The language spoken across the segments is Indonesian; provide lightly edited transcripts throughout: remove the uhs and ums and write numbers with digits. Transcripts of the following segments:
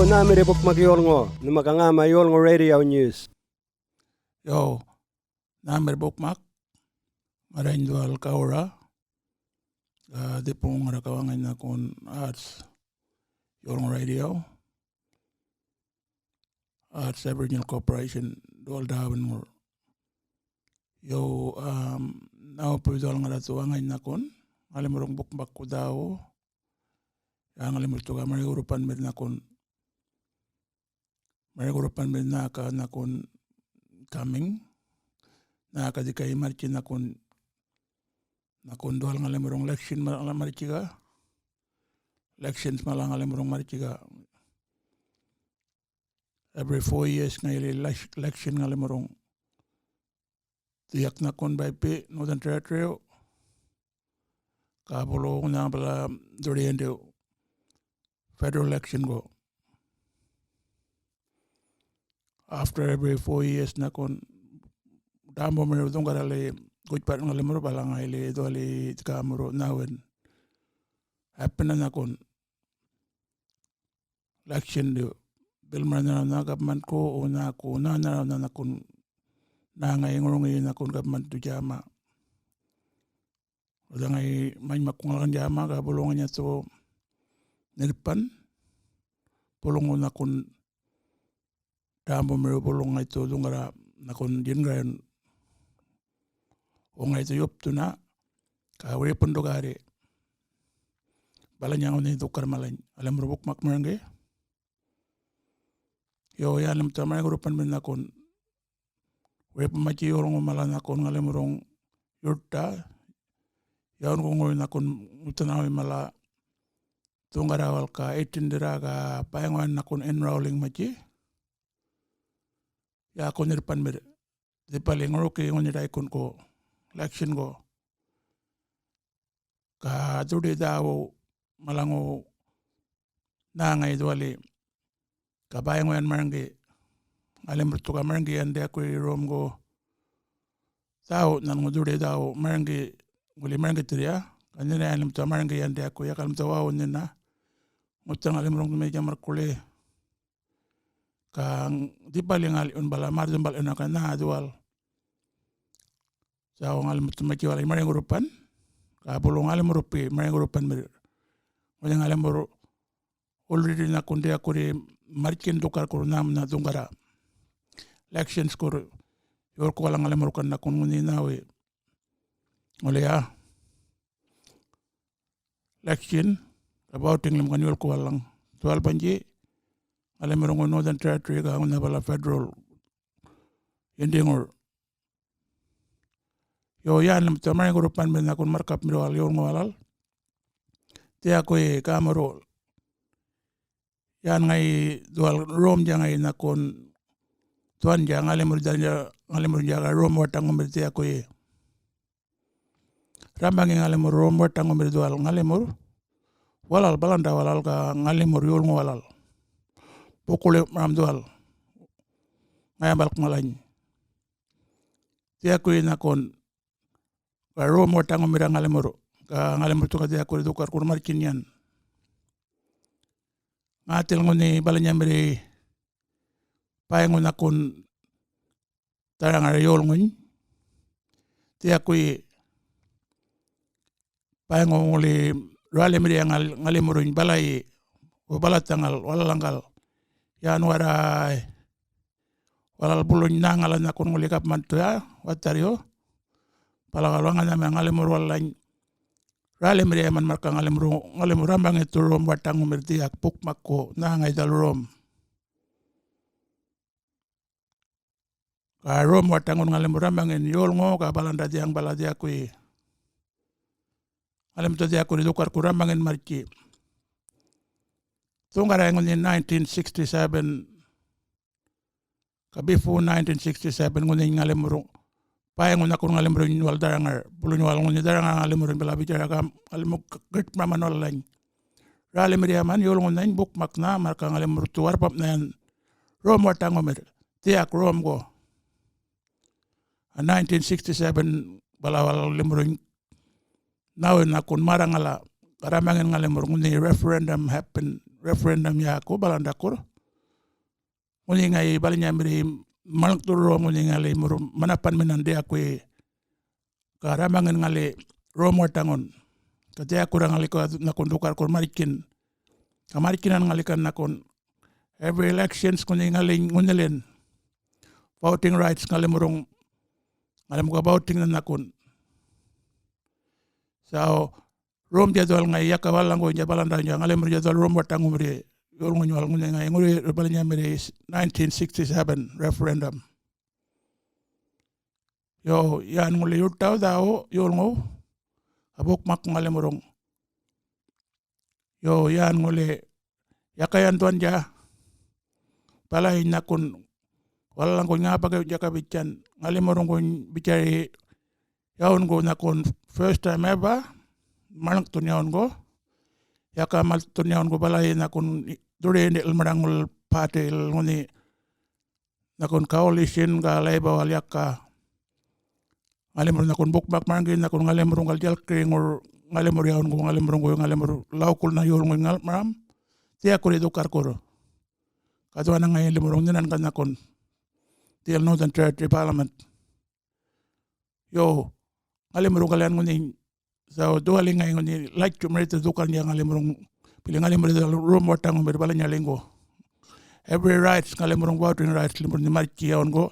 Yo, namire bukmak Yolŋu, numakangama Yolŋu Radio News. Yo, namire bukmak, marandual kaura, dipong rakawangan na kon Arts Yolŋu Radio, Arts Aboriginal Corporation, dual Dhäwu. Yo, naupuidol nga ratuwangan na kon, alimurong bukmak ko Dhäwu, yang alimurtuga marigurupan med na kon, marigurupan med na kon coming, na kadikay marchi na kon dual nga alimurong election malang marchiga, elections malang alimurong marchiga. Every 4 years nga election nga alimurong tiyak na kon by P, Northern Territory, kapulo na pala duriente federal election go. After every 4 years na kon damo mo dong karale gujpat ng alimuro palang ile doli kamuro nawen happen na kon election do bilman na government ko o na ko na kon na ngayong na kon government do jama o ngay may makungalan jama ka bulungan niya to nilpan pulong na kon damo mo pulong ito dungara na kon din ngayon o nga ito yop to na kawari pundogari balanya ko nito karmalan alam mo bukmak marangge yo ya alam tamay grupan min na kon we pamachi yorong malan na kon alam mo rong yurta yaon ko ngoy na kon utanawi mala tungarawal ka 18 dira ka payangan na kon enrolling machi ya kon nirpan mir di paling roke ngon dai kon ko election go ka dudi Dhäwu malango na ngay duali ka bayangan marangge alim bertuga marangge ande ako rom go Dhäwu nan dudi Dhäwu marangge guli marangge tria kanina alim to marangge ande ako ya kalam tawa nina mutang alim rong meja markule kang di paling ali un bala mar bal enakan na dual sa alim tumaki wala maring grupan ka bulong alim rupi maring grupan mer wala alim boro already na kundi ako ri markin dokar ko nam na dungara elections ko yor ko wala alim rukan na kun nguni nawe wala ya election about tinglim kan yor ko walang tual panji alam mo Northern Territory ka na bala federal endingor yo yan lam tamay grupan men na kon markup mi wal yor ngwalal ti ako kamero yan ngay dual rom jang ay na kon tuan jang alam mo jaga rom watang mo ti ako rambang alam mo rom watang mo dual ngalim mo walal balanda walal ka ngalim mo yor ngwalal pukul ram dual ngaya balak malany tiya ko na kon ka rom watang umira ngalimuro ka ngalimuro to ka tiya ko dukar kur markin yan ngatil ngoni balanya miri payangon na kon tarang ara Yolŋu tiya ko payangon uli rale miri ngalimuro balay o balatangal wala langgal yan waray walal bulun na ngalan na kon ngulikap manto ya wataryo palakalwangan na ngalimur walany rale miri man marka ngalimur rambang ito rom watang umirtiak pukmak ko na ngay dal rom ka rom watang ngalimur rambang in Yolŋu ka balanda diang baladia ko ngalim to dia ko dukar ko rambang in marki tungara ngon in 1967 ka before 1967 ngon ngalimur payangon ako ngalimur wal darangar bulun wal ngon darangar ngalimur bala bicara kam alimuk gert mamanol lañ rale miriaman Yolŋu nañ bukmak na marka ngalimur tuwar pap nan rom watang omer tiak rom go 1967 bala wal limur nawen nakon marangala karamangin ngalimur ngoni referendum happen referendum ya ko balanda kur nguni ngai balinya miri malak turo nguni ngali muru manapan minan dia kui karamangan ngali romo tangon katia kurang ngali ko nakon dukar ko marikin kamarikinan ngali kan nakon every elections nguni ngali ngunelen voting rights ngali murung ngali muka voting na nakon so rom jadwal ngai yakawalang ko jabalanda ngali muru jadwal romo tangon miri Yolŋu nyual ngai nguri balinya miri 1967 referendum. Yo yan nguli yurtau Dhäwu Yolŋu abuk mak ngale murung. Yo yan nguli yakayan tuan ja balai nakun walang ko ngapa ke jaka bican ngale murung ko bicari yaun ko nakun first time ever malak tun yaun ko yaka mal tun yaun ko balai nakun dure ni ilmarangul party nguni nakun coalition ka Labour wal yakka ngalemur nakun bukmak mangin nakun ngalemur ngal jalkri ngur ngalemur yaun ko ngalemur laukul na yul ngal maram tia kuri dukar kuro kadwa na ngai limurong ninan kan nakun tiel Northern Territory Parliament yo ngalemur kalian nguni so duali ngai nguni like to merita dukar niya ngalemur pilih ngalimur room watang berbala linggo every rights ngalimur voting rights limur ni marki yaun go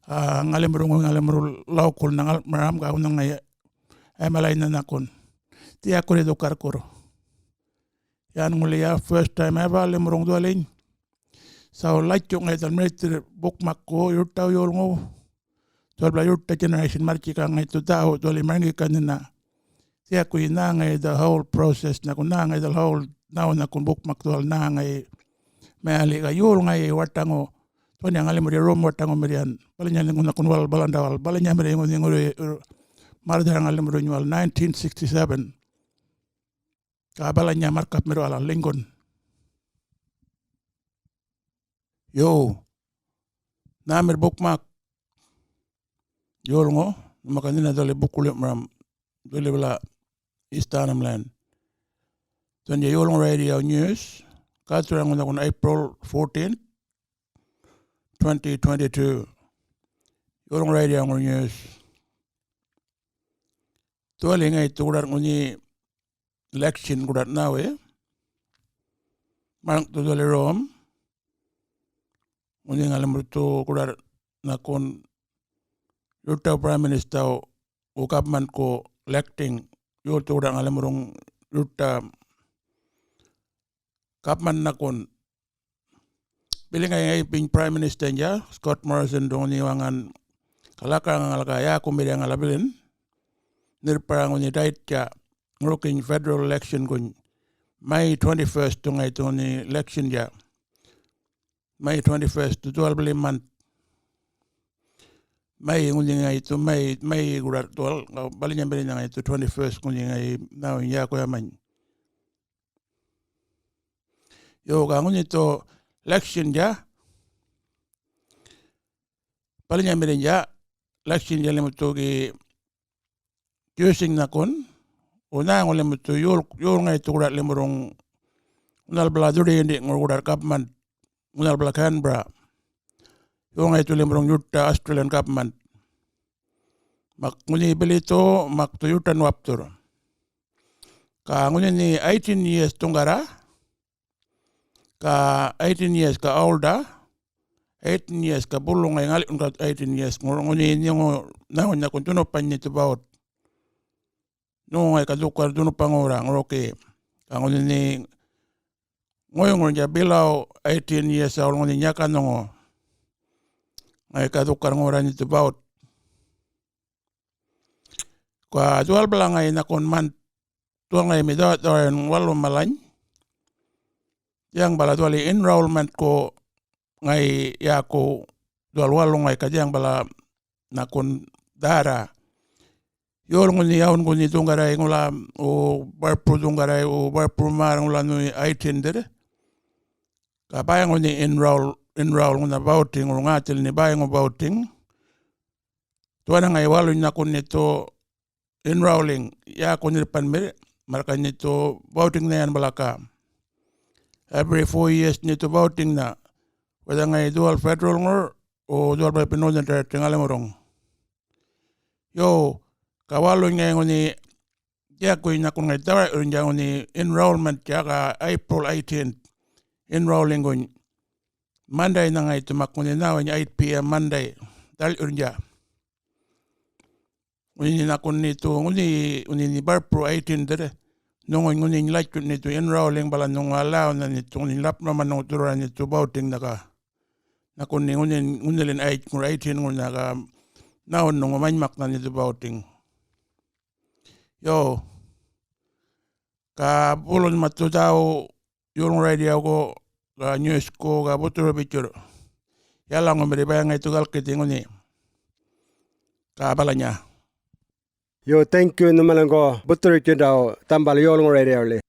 ngalimur laukul nangal maram ka unang ay malay na nakon tiya ko redo karkoro yan ngulia first time ever limurong dualing so like yung ay talmer bukmak ko yurtaw Yolŋu tolbla yurta generation marki ka ngay to Dhäwu duali mangi kanina tiya ko inangay the whole process na kunangay the whole now na kun bukmak tual nangay mali ka yul ngay watango tuan yang alim rom watango merian balanya ngun na kun wal balandawal balanya meri nguri mardar alim nyual 1967 ka balanya markap meru ala Lincoln yo namir bukmak Yolŋu makanina dole bukule maram dole bala Istanam land. Then the Yolŋu Radio News, katurang on April 14, 2022. Yolŋu Radio News. Tualing ay tukurat nguni election kurat nawe. Marang tu dole rom. Nguni ngalim tu kurat nakon yurta Prime Minister o government ko electing yurta kurat ngalim rong yurta Kapman nakon biling ay ping Prime Minister niya Scott Morrison dong ni wangan kalakang ngalakaya kumiri ang alabilin nirparang ni dait ka nguruking federal election kun May 21st tong ay ni election niya May 21st to 12 month May nguling ay ito May gurat tol balinya bilin nga ito 21st nguling ay nawin niya ko yaman yo gangun ito election ja palanya mirin ja election ja limuto gi using nakon una ngol limuto yol nga ito kurat limurong unal bladuri hindi ngurat government unal bla Canberra yo nga ito limurong yurta Australian government mak nguni bilito mak to yurta nwaptur ka nguni ni 18 years tunggara ka 18 years ka older 18 years ka bulong ay ngali unka 18 years nguni ningo nahon na kun tuno panni to baut no ay kadukar tuno pangora ngoke ka nguni ni ngoyong ja bilaw 18 years sa nguni nyaka no ay kadukar ngora ni to baut ka dual belangay na kun man tuang ay midot or walong malany yang bala duali enrollment ko ngay yako dual walong ay kadyang bala nakon dara Yolŋu ni yaun ko ni tunggaray ngula o barpro tunggaray o barpro marang ngula no 18 dire kabayang ni enroll nguna voting o ngatil ni bayang voting tuana ngay walong nakon nito enrolling yako ni panmir marka nito voting na yan balaka every 4 years nito voting na wala ngay dual federal ngor o dual by pinodan ter tingalemorong. Yo kawalo ngay ngoni ya ko ina kun ngay tara ngoni enrollment ya ka April 18th enrolling ngon Monday na ngay tumak ngoni na 8 p.m. Monday dal urnya. Ngoni na kun nito ngoni ni bar pro 18 dere. Nung ngoni like nito enrolling bala nung alaw na nito ngoni lap naman nung turuan nito voting naka na kun ngoni len 18 ngoni naka naon nung manmak na nito voting. Yo ka pulon matutaw yung radio ko ka news ko ka buturo picture. Yala ngomri ba ngay tugal kiti ngoni ka bala niya. Yo, thank you naman ko. Butter daw tambal Yolŋu radio li.